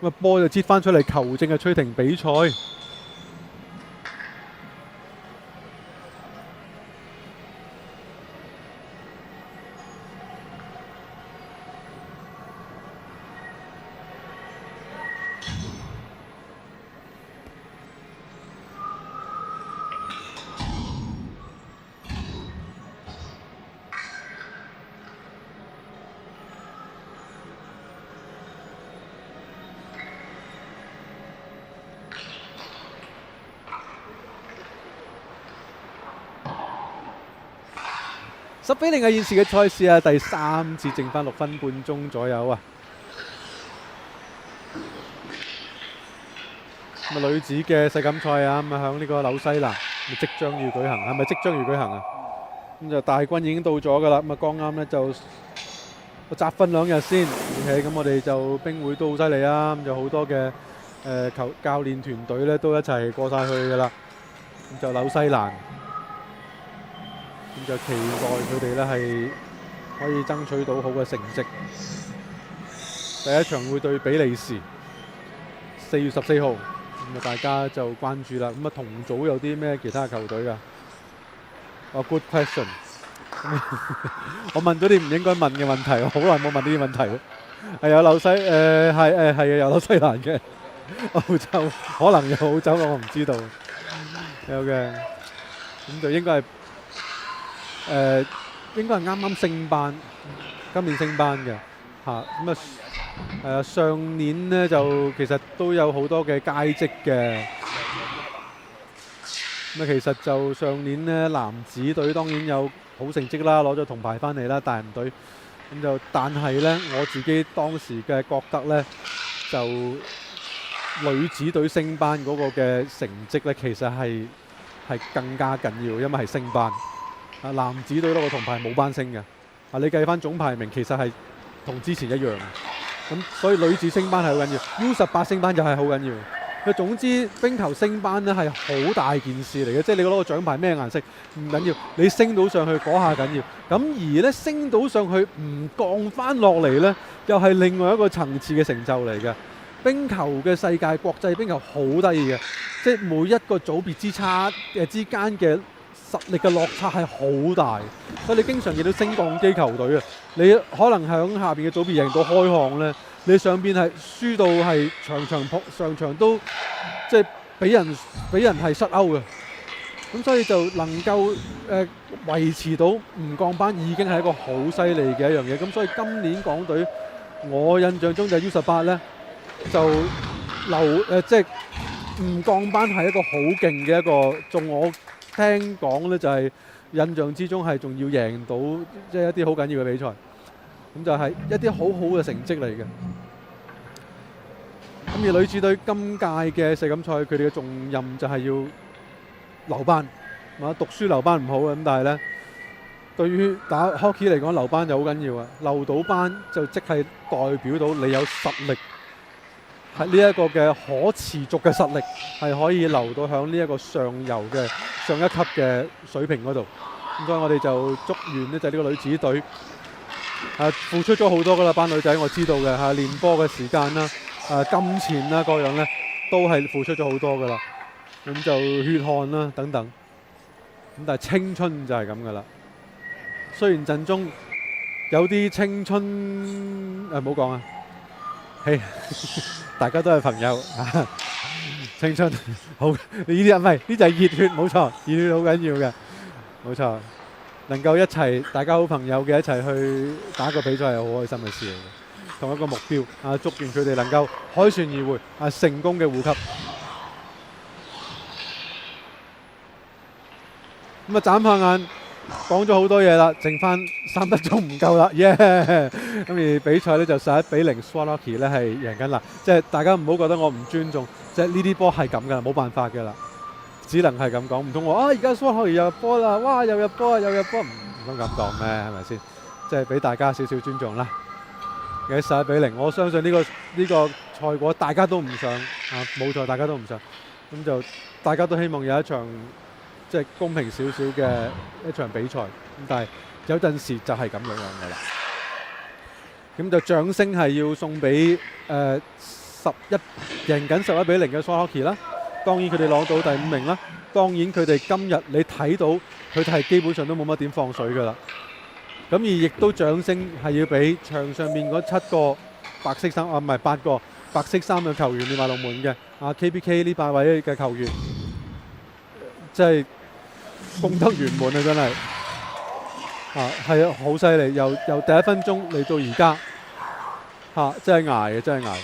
咁波就擠翻出嚟，球證係吹停比賽。10-0嘅現時嘅賽事啊，第3節剩翻6分半鐘左右啊。咁啊，女子嘅世錦賽啊，咁啊響呢個紐西蘭即將要舉行，係咪即將要舉行啊？咁就大軍已經到咗㗎啦，咁啊剛啱呢就集訓2日先，OK，咁我哋就冰會都好犀利啊，咁就好多嘅教練團隊呢都一齊過晒去㗎啦，咁就紐西蘭，咁就期待佢哋呢係可以爭取到好嘅成績。第一場會對比利時，4月14號。咁啊，大家就關注啦。咁啊，同組有啲咩其他球隊啊？Good question 。我問咗啲唔應該問嘅問題，我好耐冇問呢啲問題。係有紐西係有紐西蘭嘅，澳洲可能有澳洲，我唔知道。有嘅，咁就應該係應該係啱啱升班，今年升班嘅嚇。咁啊上年呢就其實都有好多嘅佳績嘅。咁啊，其實就上年呢男子隊當然有好成績啦，攞咗銅牌翻嚟啦，大人隊。咁就但係呢，我自己當時嘅覺得呢，就女子隊升班嗰個嘅成績呢，其實係更加緊要，因為係升班。啊，男子隊攞個銅牌冇班升嘅。啊，你計翻總排名其實係同之前一樣。咁所以女子升班係好緊要 ，U18 升班就係好緊要。佢總之冰球升班咧係好大件事嚟嘅，即係你攞個獎牌咩顏色唔緊要，你升到上去嗰下緊要。咁而咧升到上去唔降翻落嚟咧，又係另外一個層次嘅成就嚟嘅。冰球嘅世界國際冰球好得意嘅，即係每一個組別之間嘅實力嘅落差係好大，所以你經常見到升降機球隊啊，你可能喺下邊嘅組別贏到開項咧，你上邊係輸到係場場都即係俾人係失歐嘅，咁所以就能夠維持到唔降班已經係一個好犀利嘅一樣嘢。咁所以今年港隊我印象中就係 U18 咧就即係唔降班係一個好勁嘅一個，仲我聽講咧就係印象之中係仲要贏到即係一啲好緊要嘅比賽，咁就係一啲好好嘅成績嚟嘅。咁而女子隊今屆嘅世錦賽，佢哋嘅重任就係要留班，讀書留班唔好嘅，咁但係咧對於打 hockey 嚟講，留班就好緊要啊！留到班就即係代表到你有實力。係呢一個嘅可持續嘅實力係可以留到響呢一個上游嘅上一級嘅水平嗰度，咁所以我哋就祝願呢就係呢個女子隊付出咗好多噶啦，班女仔我知道嘅練波嘅時間啦、金錢啦各樣咧都係付出咗好多噶啦，咁就血汗啦等等，咁但係青春就係咁噶啦。雖然陣中有啲青春唔好講啊，嘿。大家都係朋友啊！青春好，呢啲唔係呢就係熱血，冇錯，熱血好緊要嘅，冇錯。能夠一齊，大家好朋友嘅一齊去打個比賽係好開心嘅事嚟嘅，同一個目標啊！祝願佢哋能夠凱旋而回啊，成功嘅護級。咁啊，眨下眼。講咗好多嘢啦，剩翻3分鐘唔夠啦，耶！咁而比賽咧就11-0 Swanlocky 咧係贏緊啦，即係大家唔好覺得我唔尊重，即係呢啲波係咁噶，冇辦法噶啦，只能係咁講。唔通我而家 Swanlocky 又入波啦，哇又入波啊又入波，唔通咁講咩？係咪先？即係俾大家少少尊重啦。喺11-0，我相信呢個賽果大家都唔想啊，冇錯，大家都唔想，咁就大家都希望有一場。即係公平少少嘅一場比賽，咁但係有陣時就係咁樣嘅啦。咁就掌聲係要送俾贏緊11-0嘅 Swanlocky 啦。當然佢哋攞到第5名啦。當然佢哋今日你睇到佢哋係基本上都冇乜點放水㗎啦。咁而亦都掌聲係要俾場上面嗰8個白色衫嘅球員，練馬龍門嘅KPK 呢8位嘅球員。即係功德圓滿啊！真係係啊，好犀利！由第一分鐘嚟到而家真係捱嘅，真係捱。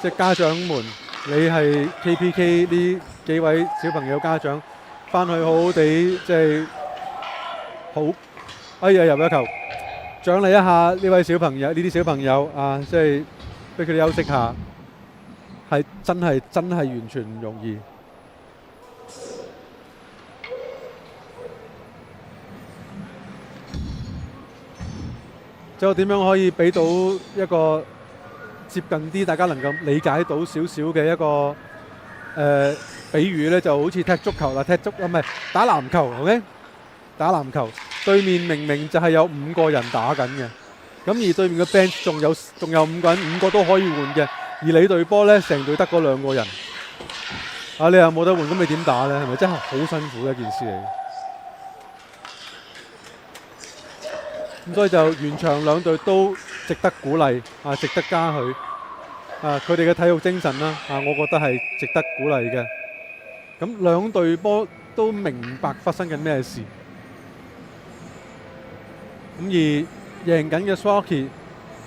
即係家長們，你係 KPK 呢幾位小朋友家長，翻去好好地即係好，哎呀入一球，獎勵一下呢位小朋友，呢啲小朋友啊，即係俾佢哋休息下，係真係完全唔容易。就點樣可以俾到一個接近啲大家能夠理解到少少嘅一個比喻呢？就好似踢足球啦，唔係打籃球 ，OK？ 打籃球對面明明就係有5個人打緊嘅，咁而對面嘅 bench 仲有5個人，5個都可以換嘅，而你隊波呢，成隊得嗰2個人，啊你又冇得換，咁你點打呢？係咪真係好辛苦嘅一件事嚟？咁所以就完場兩隊都值得鼓勵啊，值得嘉許啊！佢哋嘅體育精神啦啊，我覺得係值得鼓勵嘅。咁兩隊波都明白發生緊咩事，咁而贏緊嘅 Swansea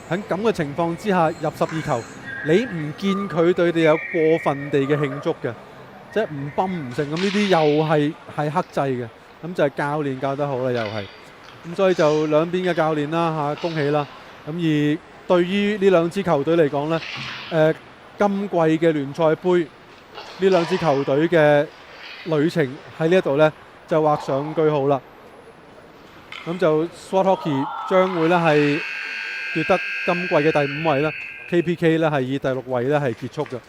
喺咁嘅情況之下入12球，你唔見佢對你有過分地嘅慶祝嘅，即係唔泵唔成咁，呢啲又係克制嘅，咁就係教練教得好啦，又係。咁所以就兩邊嘅教練啦嚇，恭喜啦！咁而對於呢兩支球隊嚟講呢，今季嘅聯賽杯呢兩支球隊嘅旅程喺呢一度呢，就畫上句號啦。咁就 Swansea 將會呢係奪得今季嘅第5位啦 ，KPK 呢係以第6位呢係結束嘅。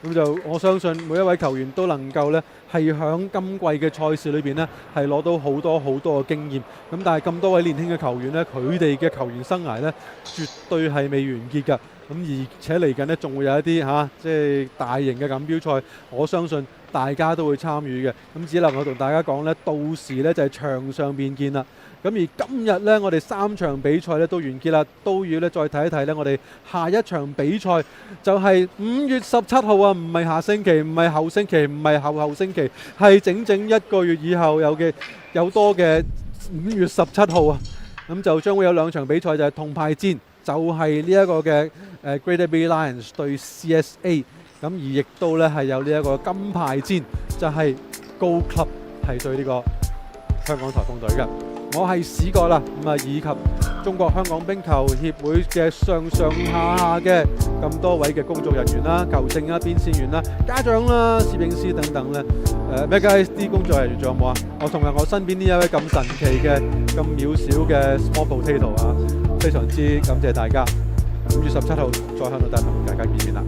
咁就我相信每一位球員都能夠呢係響今季嘅賽事裏邊呢係攞到好多嘅經驗。咁但係咁多位年輕嘅球員呢，佢哋嘅球員生涯呢絕對係未完結㗎。咁而且嚟緊呢仲會有一啲即係大型嘅錦標賽，我相信大家都會參與嘅。咁只能夠同大家講呢，到時呢就係場上面見啦。咁而今日呢，我哋3場比賽呢都完結啦，都要呢再睇一睇呢，我哋下一場比賽就係5月17號啊，唔係下星期，唔係後星期，唔係後星期，係整整1個月以後有多嘅5月17號啊。咁就將會有2場比賽，就係銅牌戰，就係呢一個嘅Greater Bay Lions 對 CSA。咁而亦都呢係有呢一個金牌戰，就係高級係對呢個香港颱風隊嘅。我係史國啦，咁啊以及中國香港冰球協會嘅上下嘅咁多位嘅工作人員啦、球證啦、邊線員啦、家長啦、攝影師等等咧，咩嘅啲工作人員仲有冇啊？我同埋我身邊呢一位咁神奇嘅、咁渺小嘅 small potato 啊，非常之感謝大家。5月17號再喺度同大家見面啦。